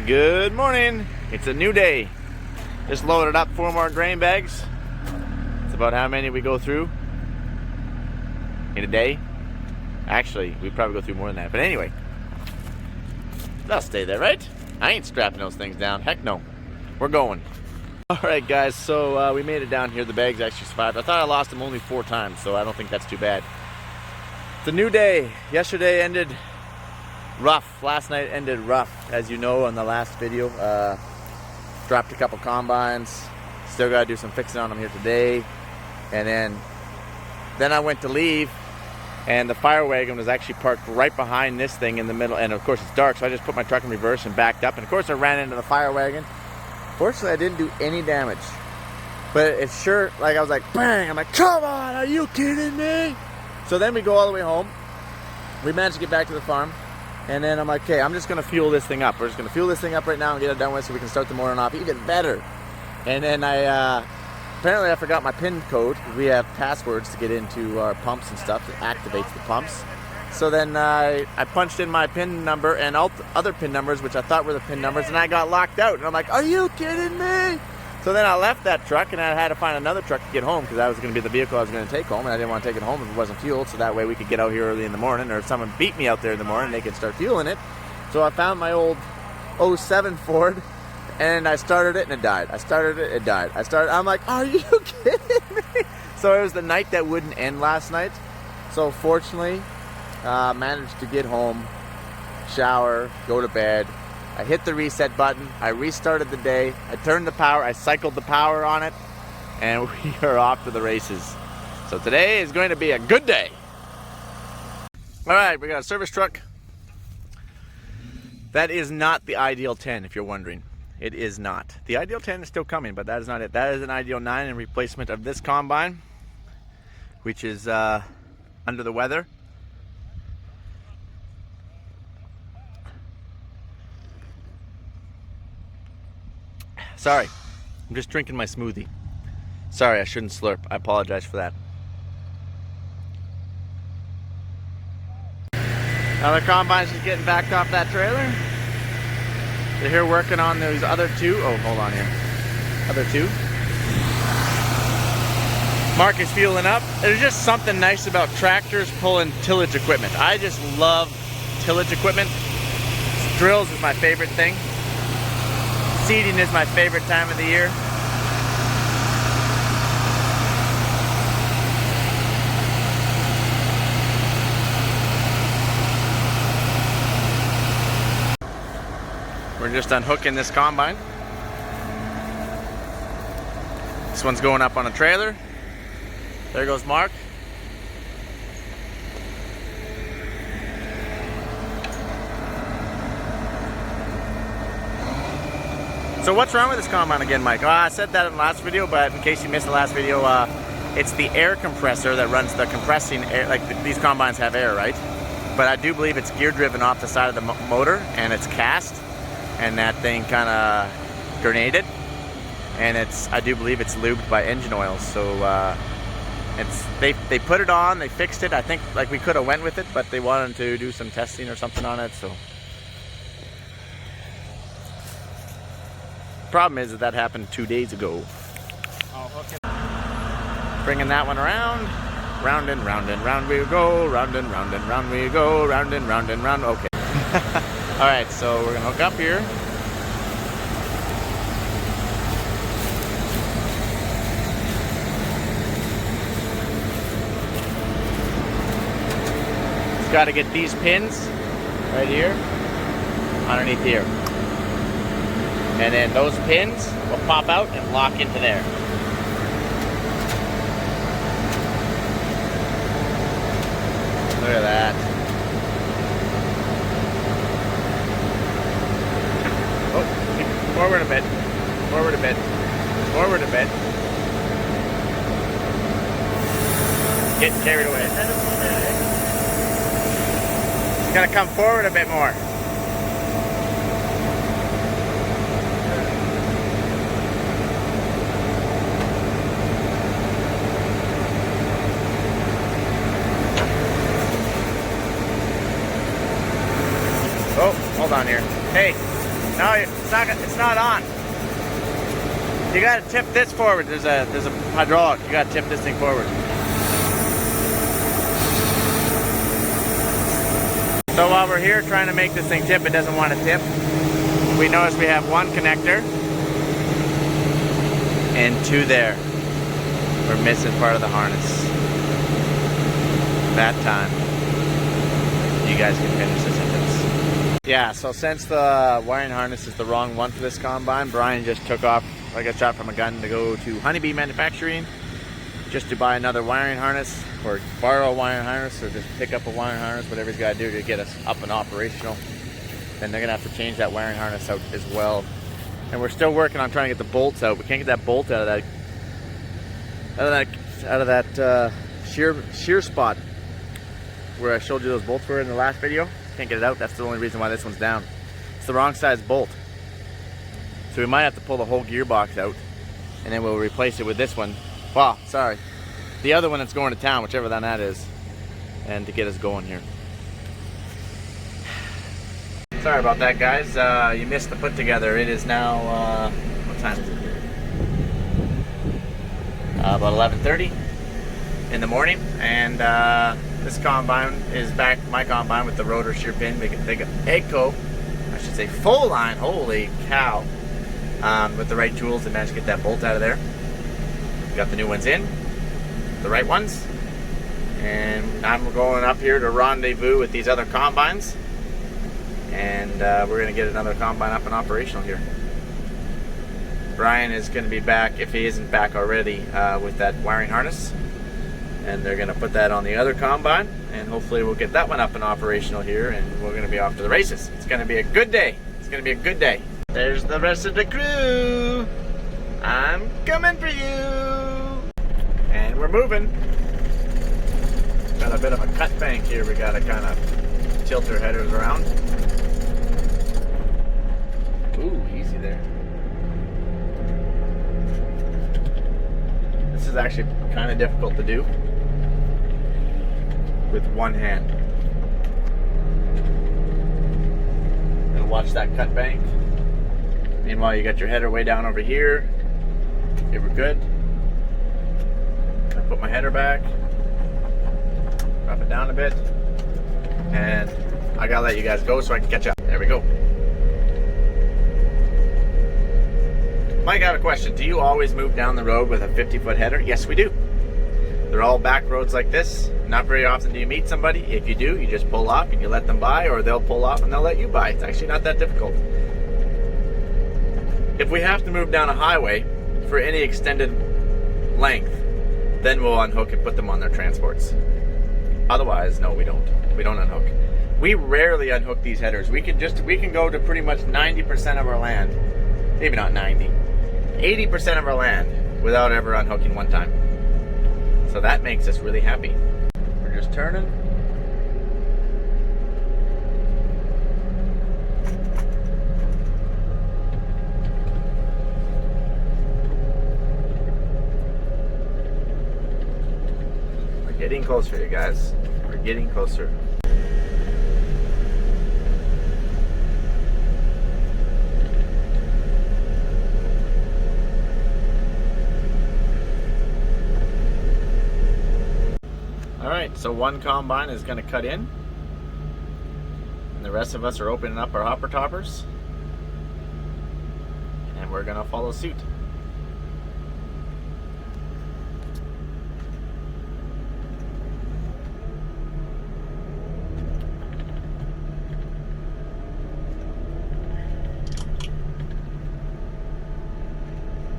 Good morning. It's a new day. Just loaded up 4 more grain bags. It's about how many we go through in a day. Actually, we probably go through more than that. But anyway, they'll stay there, right? I ain't strapping those things down. Heck no. We're going. Alright guys, so we made it down here. The bags actually survived. I thought I lost them only 4 times, so I don't think that's too bad. It's a new day. Yesterday ended rough. Last night ended rough, as you know on the last video. Dropped a couple combines. Still got to do some fixing on them here today. And then I went to leave, and the fire wagon was actually parked right behind this thing in the middle. And of course it's dark, so I just put my truck in reverse and backed up. And of course I ran into the fire wagon. Fortunately, I didn't do any damage. But it's sure, like I was like, bang! I'm like, come on, are you kidding me? So then we go all the way home. We managed to get back to the farm. And then I'm like, okay, I'm just going to fuel this thing up. We're just going to fuel this thing up right now and get it done with so we can start the morning off even better. And then apparently I forgot my PIN code. We have passwords to get into our pumps and stuff that activates the pumps. So then I punched in my PIN number and other PIN numbers, which I thought were the PIN numbers, and I got locked out. And I'm like, are you kidding me? So then I left that truck and I had to find another truck to get home because that was going to be the vehicle I was going to take home, and I didn't want to take it home if it wasn't fueled, so that way we could get out here early in the morning, or if someone beat me out there in the morning, they could start fueling it. So I found my old 07 Ford and I started it and it died. I started it, it died. I'm like, are you kidding me? So it was the night that wouldn't end last night. So fortunately, managed to get home, shower, go to bed. I hit the reset button, I restarted the day, I turned the power, I cycled the power on it, and we are off to the races. So today is going to be a good day. Alright, we got a service truck. That is not the Ideal 10, if you're wondering. It is not. The Ideal 10 is still coming, but that is not it. That is an Ideal 9 in replacement of this combine, which is under the weather. Sorry, I'm just drinking my smoothie. Sorry, I shouldn't slurp. I apologize for that. Now the combine's just getting back off that trailer. They're here working on those other 2. Oh, hold on here. Other 2. Mark is fueling up. There's just something nice about tractors pulling tillage equipment. I just love tillage equipment. Drills is my favorite thing. Seeding is my favorite time of the year. We're just unhooking this combine. This one's going up on a trailer. There goes Mark. So what's wrong with this combine again, Mike? I said that in the last video, but in case you missed the last video, it's the air compressor that runs the compressing air. Like these combines have air, right? But I do believe it's gear driven off the side of the motor, and it's cast, and that thing kind of grenaded, and I do believe it's lubed by engine oil. So they put it on, they fixed it. I think like we could have went with it, but they wanted to do some testing or something on it. So problem is that happened 2 days ago. Bringing that one around, round and round and round we go, round and round and round we go, round and round and round. Okay. All right, so we're gonna hook up here. Just got to get these pins right here underneath here. And then those pins will pop out and lock into there. Look at that. Oh, forward a bit. Forward a bit. Forward a bit. Getting carried away. It's gotta come forward a bit more. Oh, hold on here. Hey, No, it's not on. You gotta tip this forward. There's a hydraulic. You gotta tip this thing forward. So while we're here trying to make this thing tip, it doesn't want to tip. We notice we have one connector and two there. We're missing part of the harness. That time, you guys can finish the sentence. Yeah, so since the wiring harness is the wrong one for this combine, Brian just took off like a shot from a gun to go to Honeybee Manufacturing just to buy another wiring harness, or borrow a wiring harness, or just pick up a wiring harness, whatever he's got to do to get us up and operational. Then they're going to have to change that wiring harness out as well. And we're still working on trying to get the bolts out. We can't get that bolt out of that shear spot where I showed you those bolts were in the last video. Can't get it out. That's the only reason why this one's down. It's the wrong size bolt. So we might have to pull the whole gearbox out, and then we'll replace it with this one. Wow, sorry. The other one that's going to town, whichever that is, and to get us going here. Sorry about that, guys. You missed the put together. It is now, what time is it here? About 11:30 in the morning, and this combine is back, my combine with the rotor shear pin. We can take an AGCO, I should say full line, holy cow, with the right tools to manage to get that bolt out of there. Got the new ones in, the right ones, and I'm going up here to rendezvous with these other combines, and we're going to get another combine up and operational here. Brian is going to be back, if he isn't back already, with that wiring harness, and they're going to put that on the other combine, and hopefully we'll get that one up and operational here, and we're going to be off to the races. It's going to be a good day. It's going to be a good day. There's the rest of the crew. I'm coming for you. And we're moving. Got a bit of a cut bank here. We got to kind of tilt our headers around. Ooh, easy there. This is actually kind of difficult to do with one hand. And watch that cut bank. Meanwhile, you got your header way down over here. Okay, we're good. I put my header back, drop it down a bit, and I gotta let you guys go so I can catch up. There we go. Mike, I have a question. Do you always move down the road with a 50-foot header? Yes, we do. They're all back roads like this. Not very often do you meet somebody. If you do, you just pull off and you let them by, or they'll pull off and they'll let you by. It's actually not that difficult. If we have to move down a highway for any extended length, then we'll unhook and put them on their transports. Otherwise, no, we don't. We don't unhook. We rarely unhook these headers. We can go to pretty much 90% of our land. Maybe not 90. 80% of our land without ever unhooking one time. So that makes us really happy. We're just turning. We're getting closer, you guys. We're getting closer. Alright, so one combine is going to cut in, and the rest of us are opening up our hopper toppers, and we're going to follow suit.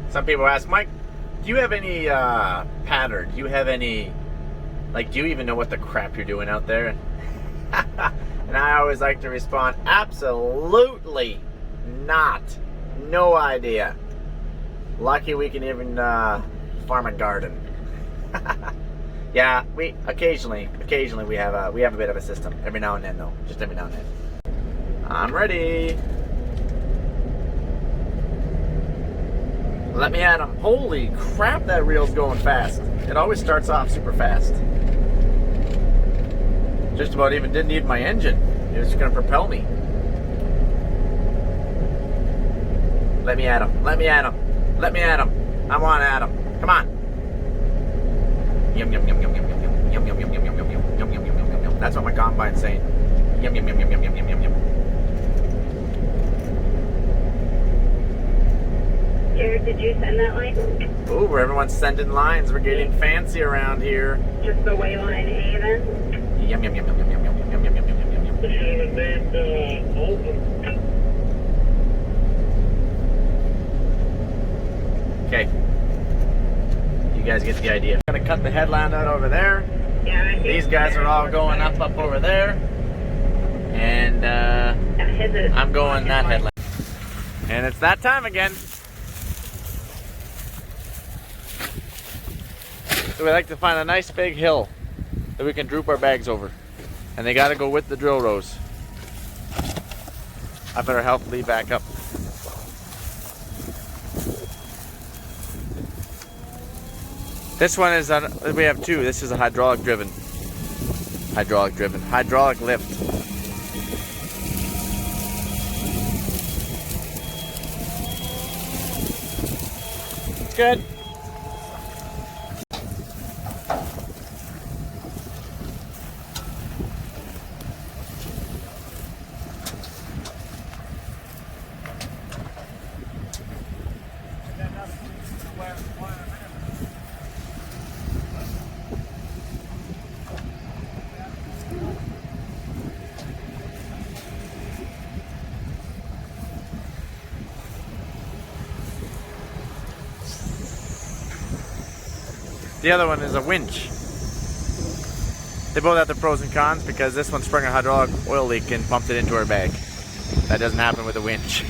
Some people ask, Mike, do you have any pattern? Do you have any... Like, do you even know what the crap you're doing out there? And I always like to respond, absolutely not. No idea. Lucky we can even farm a garden. Yeah, we occasionally we have a bit of a system. Every now and then, though. Just every now and then. I'm ready. Let me at him. Holy crap, that reel's going fast. It always starts off super fast. Just about even didn't need my engine. It was just going to propel me. Let me at him. Let me at him. Let me at him. I want to at him. Come on. Yum yum yum yum yum yum yum yum yum yum yum yum yum yum yum yum yum yum. That's what my combine's saying. Yum yum yum yum yum yum yum yum yum. Jared, did you send that line? Ooh, everyone's sending lines. We're getting fancy around here. Just the wayline A then? Yum yum yum yum yum yum yum yum yum yum yum yum yum. Even named Olsen. Okay. You guys get the idea. I'm gonna cut the headland out over there. Yeah, These guys are all going up over there. And I'm going that headland. And it's that time again. So we like to find a nice big hill that we can droop our bags over. And they gotta go with the drill rows. I better help Lee back up. This one is, we have two. This is a hydraulic lift. It's good. The other one is a winch. They both have the pros and cons because this one sprung a hydraulic oil leak and pumped it into our bag. That doesn't happen with a winch.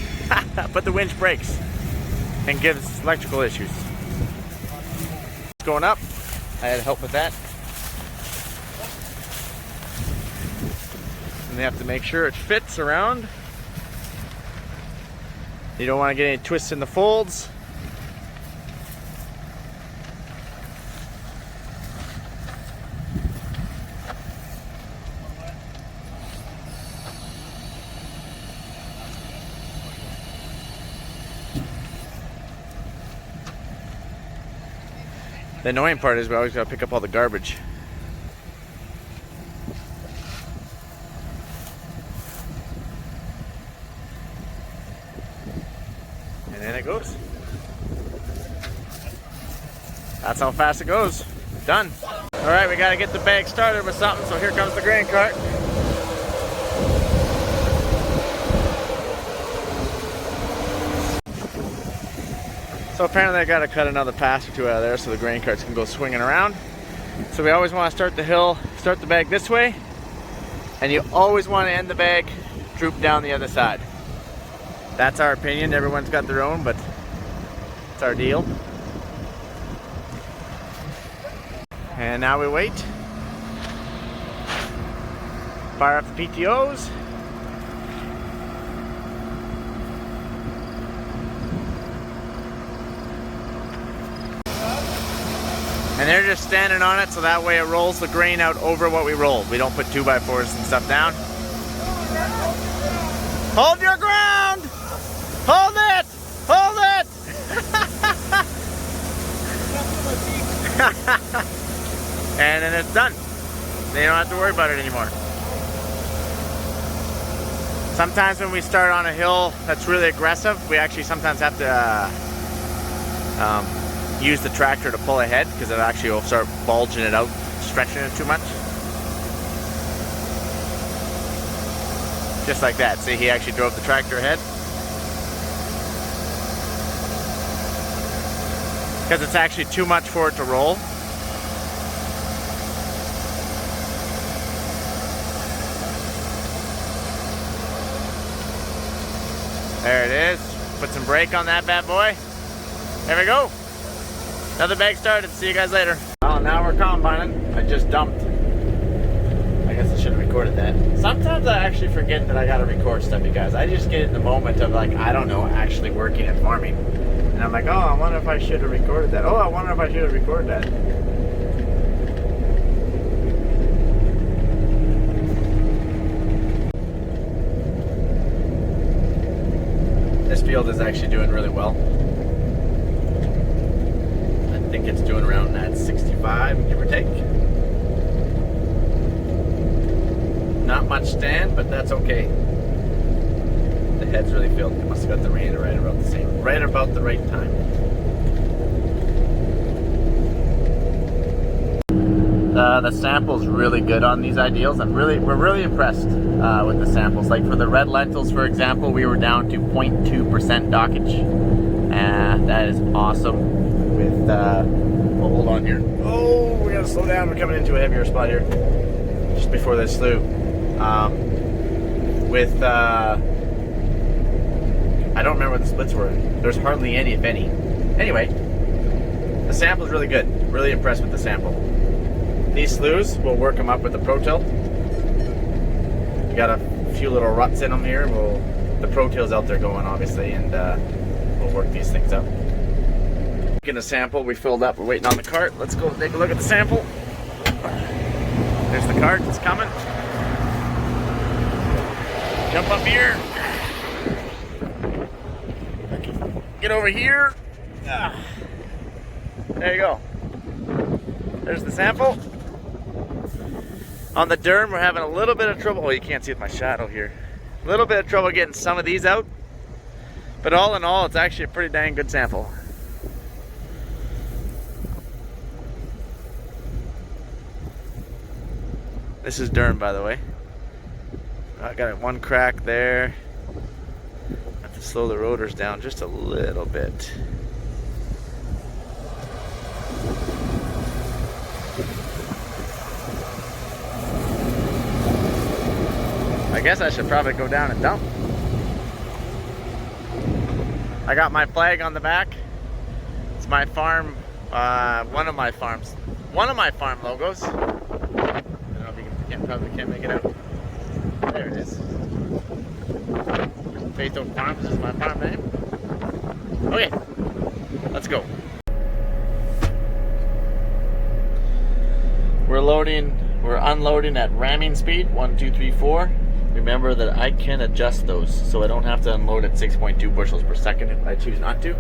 But the winch breaks and gives electrical issues. It's going up. I had help with that. And they have to make sure it fits around. You don't want to get any twists in the folds. The annoying part is we always gotta pick up all the garbage. And then it goes. That's how fast it goes. Done. All right, we gotta get the bag started with something, so here comes the grain cart. So apparently I gotta cut another pass or two out of there so the grain carts can go swinging around. So we always wanna start the bag this way, and you always wanna end the bag, droop down the other side. That's our opinion, everyone's got their own, but it's our deal. And now we wait. Fire up the PTOs. And they're just standing on it so that way it rolls the grain out over what we rolled. We don't put 2x4s and stuff down. Hold your ground! Hold it! Hold it! And then it's done. Then you don't have to worry about it anymore. Sometimes when we start on a hill that's really aggressive, we actually sometimes have to use the tractor to pull ahead because it actually will start bulging it out, stretching it too much. Just like that. See, he actually drove the tractor ahead. Because it's actually too much for it to roll. There it is. Put some brake on that bad boy. There we go. Another bag started. See you guys later. Oh, now we're combining. I just dumped. I guess I should have recorded that. Sometimes I actually forget that I gotta record stuff, you guys. I just get in the moment of like, I don't know, actually working and farming. And I'm like, oh, I wonder if I should have recorded that. Oh, I wonder if I should have recorded that. This field is actually doing really well. I think it's doing around that 65, give or take. Not much stand, but that's okay. The head's really filled. I must have got the rain right about the right time. The sample's really good on these ideals. We're really impressed with the samples. Like for the red lentils, for example, we were down to 0.2% dockage. That is awesome. With hold on here. Oh, we gotta slow down. We're coming into a heavier spot here. Just before this slough. I don't remember what the splits were. There's hardly any, if any. Anyway, the sample's really good. Really impressed with the sample. These sloughs, we'll work them up with the Pro Tilt. We got a few little ruts in them here. The Pro Tilt's out there going, obviously, and we'll work these things up. Getting a sample, we filled up. We're waiting on the cart. Let's go take a look at the sample. There's the cart. It's coming. Jump up here. Get over here. There you go. There's the sample. On the Durham, we're having a little bit of trouble. Oh, you can't see with my shadow here. A little bit of trouble getting some of these out. But all in all, it's actually a pretty dang good sample. This is Durham, by the way. I got one crack there. I have to slow the rotors down just a little bit. I guess I should probably go down and dump. I got my flag on the back. It's my farm, one of my farm logos. I don't know if you probably can't make it out. There it is. Faith Oak Farms is my farm name. Okay, let's go. We're unloading at ramming speed, 1, 2, 3, 4. Remember that I can adjust those, so I don't have to unload at 6.2 bushels per second if I choose not to.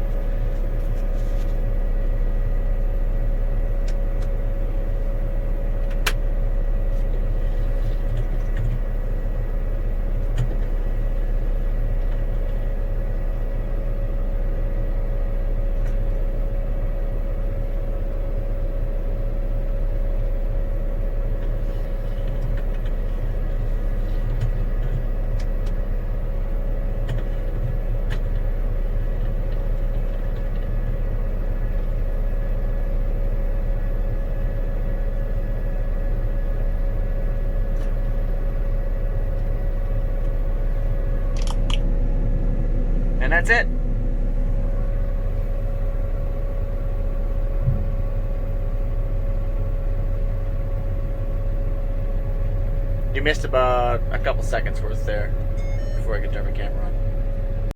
And that's it. You missed about a couple seconds worth there before I could turn my camera on.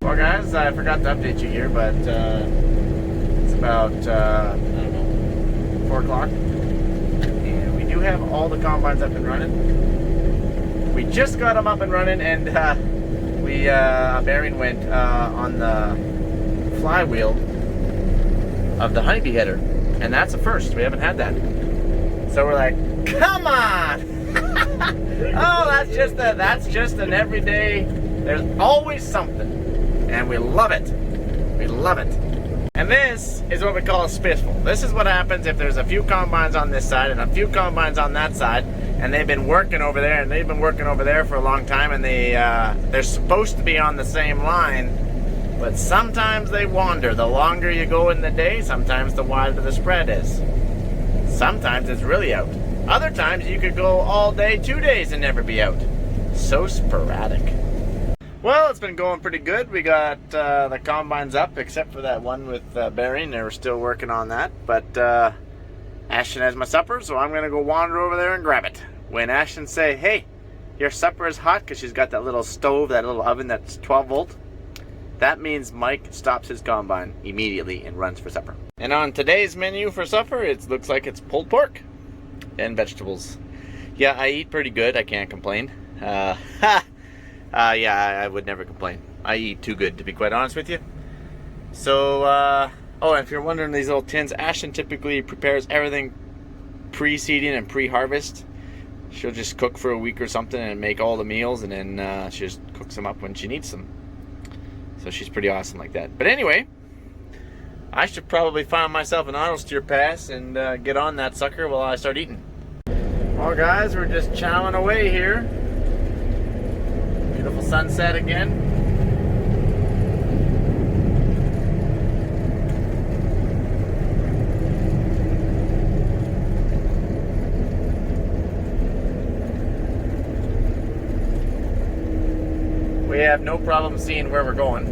Well guys, I forgot to update you here, but it's about, I don't know, 4 o'clock. And we do have all the combines up and running. We just got them up and running, and a bearing went on the flywheel of the honeybee header, and that's a first. We haven't had that, so we're like, come on! Oh, that's just an everyday. There's always something, and we love it. We love it. And this is what we call a spitful. This is what happens if there's a few combines on this side and a few combines on that side, and they've been working over there, and they've been working over there for a long time, and they're supposed to be on the same line, but sometimes they wander. The longer you go in the day, sometimes the wider the spread is. Sometimes it's really out. Other times you could go all day, 2 days, and never be out. So sporadic. Well, it's been going pretty good. We got the combines up, except for that one with bearing. They were still working on that, but Ashton has my supper, so I'm gonna go wander over there and grab it. When Ashton say, hey, your supper is hot, because she's got that little stove, that little oven that's 12 volt, that means Mike stops his combine immediately and runs for supper. And on today's menu for supper, it looks like it's pulled pork and vegetables. Yeah, I eat pretty good, I can't complain. Yeah, I would never complain. i.e. too good, to be quite honest with you. So, oh, and if you're wondering these little tins, Ashton typically prepares everything pre-seeding and pre-harvest. She'll just cook for a week or something and make all the meals, and then she just cooks them up when she needs them. So she's pretty awesome like that. But anyway, I should probably find myself an auto steer pass and get on that sucker while I start eating. Well, guys, we're just chowing away here. Beautiful sunset again. We have no problem seeing where we're going.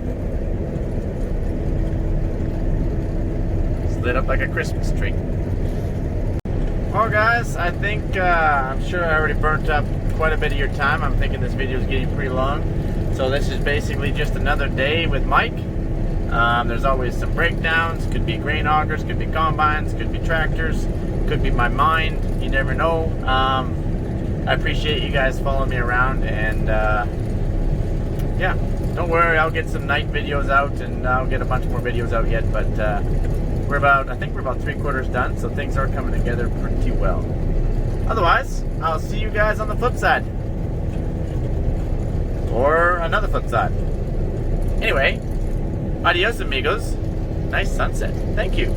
It's lit up like a Christmas tree. Well, guys, I think I'm sure I already burnt up quite a bit of your time. I'm thinking this video is getting pretty long. So this is basically just another day with Mike. There's always some breakdowns. Could be grain augers, could be combines, could be tractors, could be my mind. You never know. I appreciate you guys following me around, and yeah, don't worry, I'll get some night videos out, and I'll get a bunch more videos out yet, but I think we're about 3/4 done, so things are coming together pretty well. Otherwise, I'll see you guys on the flip side. Or another flip side. Anyway, adios amigos. Nice sunset. Thank you.